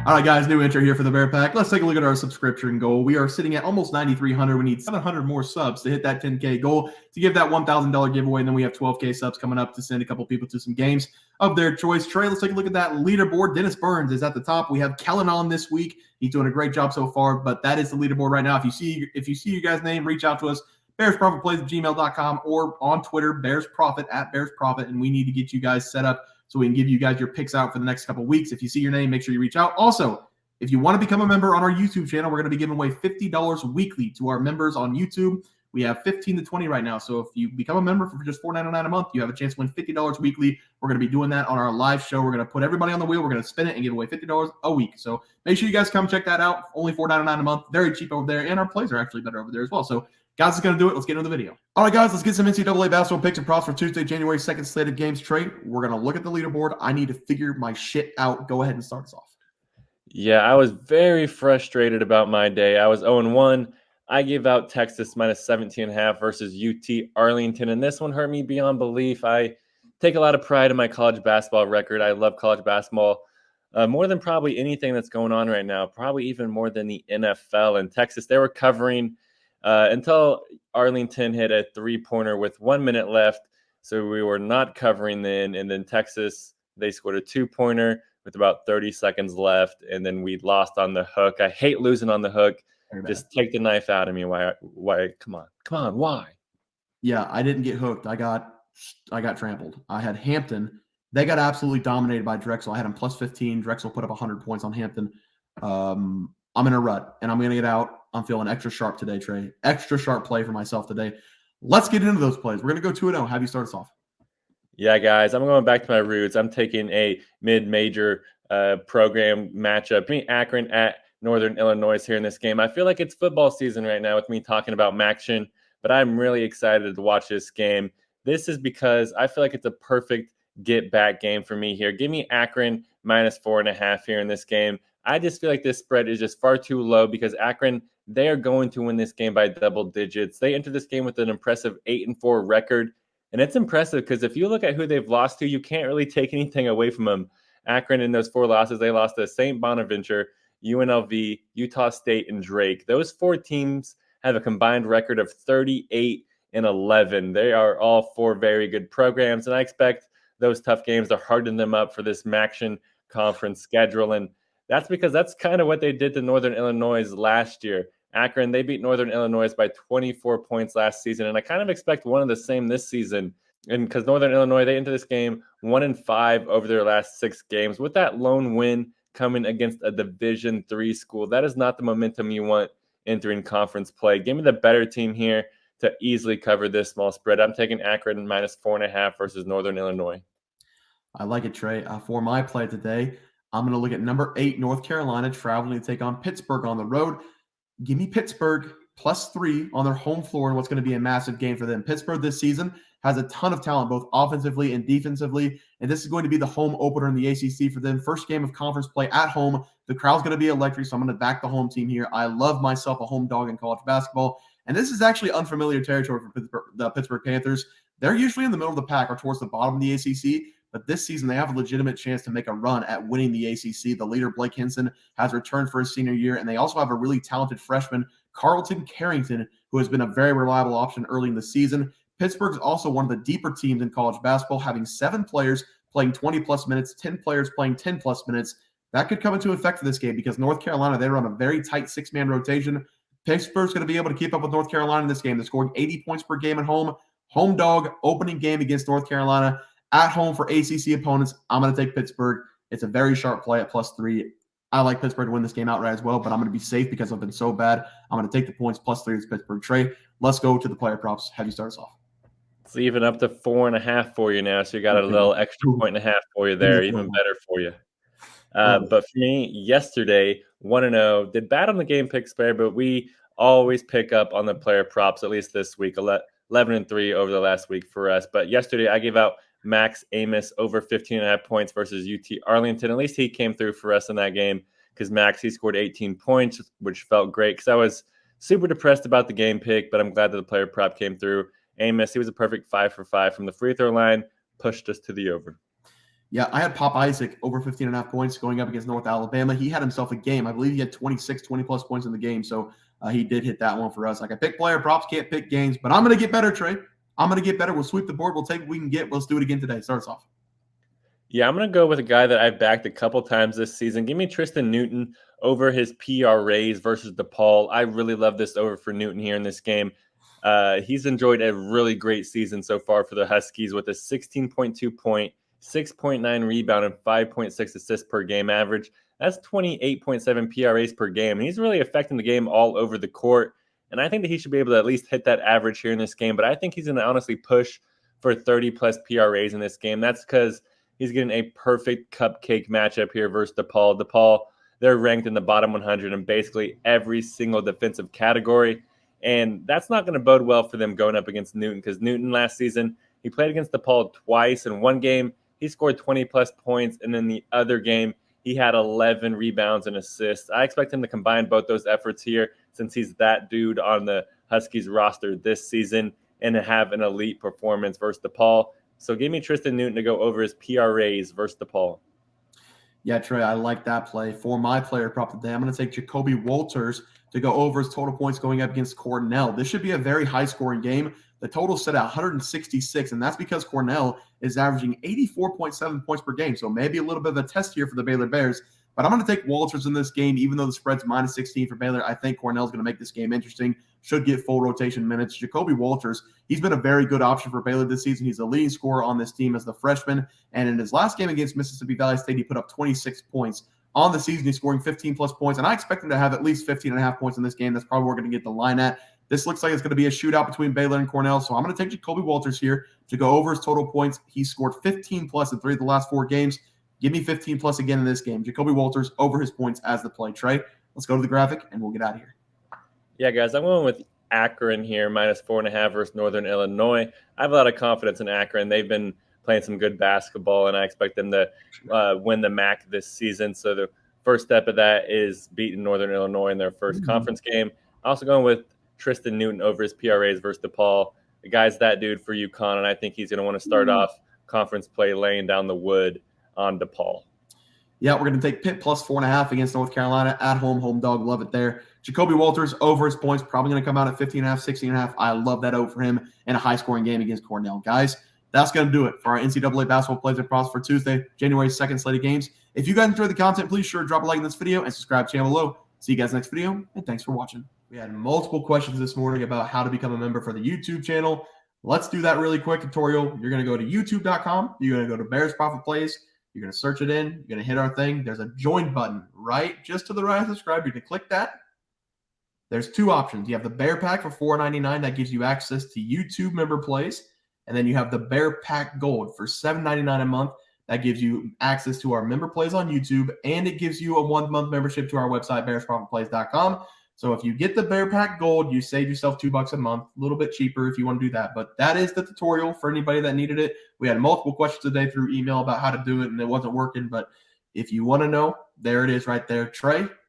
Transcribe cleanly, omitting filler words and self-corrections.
All right, guys, new intro here for the Bear Pack. Let's take a look at our subscription goal. We are sitting at almost 9,300. We need 700 more subs to hit that 10K goal to give that $1,000 giveaway. And then we have 12K subs coming up to send a couple people to some games of their choice. Trey, let's take a look at that leaderboard. Dennis Burns is at the top. We have Kellen on this week. He's doing a great job so far, but that is the leaderboard right now. If you see your guys' name, reach out to us. BearsProfitPlays@gmail.com or on Twitter, BearsProfit @BearsProfit, and we need to get you guys set up so we can give you guys your picks out for the next couple of weeks. If you see your name, make sure you reach out. Also, if you want to become a member on our YouTube channel, we're going to be giving away $50 weekly to our members on YouTube. We have 15 to 20 right now. So if you become a member for just $4.99 a month, you have a chance to win $50 weekly. We're going to be doing that on our live show. We're going to put everybody on the wheel. We're going to spin it and give away $50 a week. So make sure you guys come check that out. Only $4.99 a month. Very cheap over there. And our plays are actually better over there as well. So guys, it's going to do it. Let's get into the video. All right, guys, let's get some NCAA basketball picks and props for Tuesday, January 2nd slate of games. Trey, we're going to look at the leaderboard. I need to figure my shit out. Go ahead and start us off. Yeah, I was very frustrated about my day. I was 0-1. I gave out Texas minus 17.5 versus UT Arlington, and this one hurt me beyond belief. I take a lot of pride in my college basketball record. I love college basketball more than probably anything that's going on right now, probably even more than the NFL. And Texas, they were covering until Arlington hit a three-pointer with 1 minute left, so we were not covering then. And then Texas, they scored a two-pointer with about 30 seconds left, and then we lost on the hook. I hate losing on the hook. Just take the knife out of me. Why? Come on. Why? Yeah, I didn't get hooked. I got trampled. I had Hampton. They got absolutely dominated by Drexel. I had them plus 15. Drexel put up 100 points on Hampton. I'm in a rut, and I'm going to get out. I'm feeling extra sharp today, Trey. Extra sharp play for myself today. Let's get into those plays. We're going to go 2-0. Have you start us off? Yeah, guys, I'm going back to my roots. I'm taking a mid-major program matchup. Me, Akron at Northern Illinois here in this game. I feel like it's football season right now with me talking about Maction, but I'm really excited to watch this game. This is because I feel like it's a perfect get-back game for me here. Give me Akron minus 4.5 here in this game. I just feel like this spread is just far too low because Akron, they are going to win this game by double digits. They entered this game with an impressive 8-4 record. And it's impressive because if you look at who they've lost to, you can't really take anything away from them. Akron, in those 4 losses, they lost to St. Bonaventure, UNLV, Utah State, and Drake. Those 4 teams have a combined record of 38-11. They are all 4 very good programs, and I expect those tough games to harden them up for this Maction Conference schedule. And that's because that's kind of what they did to Northern Illinois last year. Akron, they beat Northern Illinois by 24 points last season, and I kind of expect one of the same this season. And because Northern Illinois, they entered this game 1-5 over their last 6 games. With that lone win coming against a Division III school, that is not the momentum you want entering conference play. Give me the better team here to easily cover this small spread. I'm taking Akron minus 4.5 versus Northern Illinois. I like it, Trey. For my play today, I'm going to look at number 8, North Carolina, traveling to take on Pittsburgh on the road. Give me Pittsburgh plus 3 on their home floor in what's going to be a massive game for them. Pittsburgh this season has a ton of talent, both offensively and defensively, and this is going to be the home opener in the ACC for them. First game of conference play at home. The crowd's going to be electric, so I'm going to back the home team here. I love myself a home dog in college basketball, and this is actually unfamiliar territory for the Pittsburgh Panthers. They're usually in the middle of the pack or towards the bottom of the ACC, but this season they have a legitimate chance to make a run at winning the ACC. The leader, Blake Hinson, has returned for his senior year, and they also have a really talented freshman, Carlton Carrington, who has been a very reliable option early in the season. Pittsburgh is also one of the deeper teams in college basketball, having 7 players playing 20-plus minutes, 10 players playing 10-plus minutes. That could come into effect for this game because North Carolina, they run a very tight 6-man rotation. Pittsburgh's going to be able to keep up with North Carolina in this game. They're scoring 80 points per game at home. Home dog, opening game against North Carolina. At home for ACC opponents, I'm going to take Pittsburgh. It's a very sharp play at plus 3. I like Pittsburgh to win this game outright as well, but I'm going to be safe because I've been so bad. I'm going to take the points plus 3 with Pittsburgh. Trey, let's go to the player props. Have you start us off? It's even up to 4.5 for you now, so you got a little extra 1.5 for you there, even better for you. But for me, yesterday, 1-0, did bad on the game pick spare, but we always pick up on the player props, at least this week, 11-3 over the last week for us. But yesterday, I gave out Max Amos over 15.5 points versus UT Arlington. At least he came through for us in that game because Max, he scored 18 points, which felt great because I was super depressed about the game pick, but I'm glad that the player prop came through. Amos, he was a perfect 5 for 5 from the free throw line, pushed us to the over. Yeah, I had Pop Isaac over 15.5 points going up against North Alabama. He had himself a game. I believe he had 20+ points in the game. So he did hit that one for us. Like I pick player props, can't pick games, but I'm going to get better, Trey. I'm going to get better. We'll sweep the board. We'll take what we can get. Let's do it again today. Start us off. Yeah, I'm going to go with a guy that I've backed a couple times this season. Give me Tristen Newton over his PRAs versus DePaul. I really love this over for Newton here in this game. He's enjoyed a really great season so far for the Huskies with a 16.2 point, 6.9 rebound, and 5.6 assists per game average. That's 28.7 PRAs per game. And he's really affecting the game all over the court. And I think that he should be able to at least hit that average here in this game. But I think he's going to honestly push for 30+ PRAs in this game. That's because he's getting a perfect cupcake matchup here versus DePaul. DePaul, they're ranked in the bottom 100 in basically every single defensive category. And that's not going to bode well for them going up against Newton, because Newton last season, he played against DePaul twice. In one game, he scored 20+ points. And in the other game, he had 11 rebounds and assists. I expect him to combine both those efforts here since he's that dude on the Huskies roster this season and to have an elite performance versus DePaul. So give me Tristen Newton to go over his PRAs versus DePaul. Yeah, Trey, I like that play. For my player prop today, I'm going to take Jacoby Walters to go over his total points going up against Cornell. This should be a very high-scoring game. The total set at 166, and that's because Cornell is averaging 84.7 points per game. So maybe a little bit of a test here for the Baylor Bears. But I'm going to take Walters in this game, even though the spread's -16 for Baylor. I think Cornell's going to make this game interesting. Should get full rotation minutes. Jacoby Walters, he's been a very good option for Baylor this season. He's the leading scorer on this team as the freshman. And in his last game against Mississippi Valley State, he put up 26 points. On the season, he's scoring 15+ points. And I expect him to have at least 15.5 points in this game. That's probably where we're going to get the line at. This looks like it's going to be a shootout between Baylor and Cornell. So I'm going to take Jacoby Walters here to go over his total points. He scored 15+ in 3 of the last 4 games. Give me 15+ again in this game. Jacoby Walters over his points as the play. Trey, let's go to the graphic and we'll get out of here. Yeah, guys, I'm going with Akron here, -4.5 versus Northern Illinois. I have a lot of confidence in Akron. They've been playing some good basketball, and I expect them to win the MAC this season. So the first step of that is beating Northern Illinois in their first conference game. Also going with Tristen Newton over his PRAs versus DePaul. The guy's that dude for UConn, and I think he's going to want to start off conference play laying down the wood on DePaul. Yeah, we're going to take Pitt +4.5 against North Carolina at home. Home dog, love it there. Jacoby Walters over his points, probably going to come out at 15.5, 16.5. I love that over for him in a high-scoring game against Cornell. Guys, that's going to do it for our NCAA basketball plays and props for Tuesday, January 2nd slate of games. If you guys enjoyed the content, please sure drop a like in this video and subscribe to the channel below. See you guys next video, and thanks for watching. We had multiple questions this morning about how to become a member for the YouTube channel. Let's do that really quick tutorial. You're going to go to youtube.com. You're going to go to Bears Profit Plays. You're going to search it in. You're going to hit our thing. There's a join button right just to the right of subscribe. You can click that. There's 2 options. You have the Bear Pack for $4.99. That gives you access to YouTube member plays. And then you have the Bear Pack Gold for $7.99 a month. That gives you access to our member plays on YouTube. And it gives you a 1-month membership to our website, bearsprofitplays.com. So if you get the Bear Pack Gold, you save yourself $2 a month, a little bit cheaper if you want to do that. But that is the tutorial for anybody that needed it. We had multiple questions today through email about how to do it, and it wasn't working. But if you want to know, there it is right there. Trey,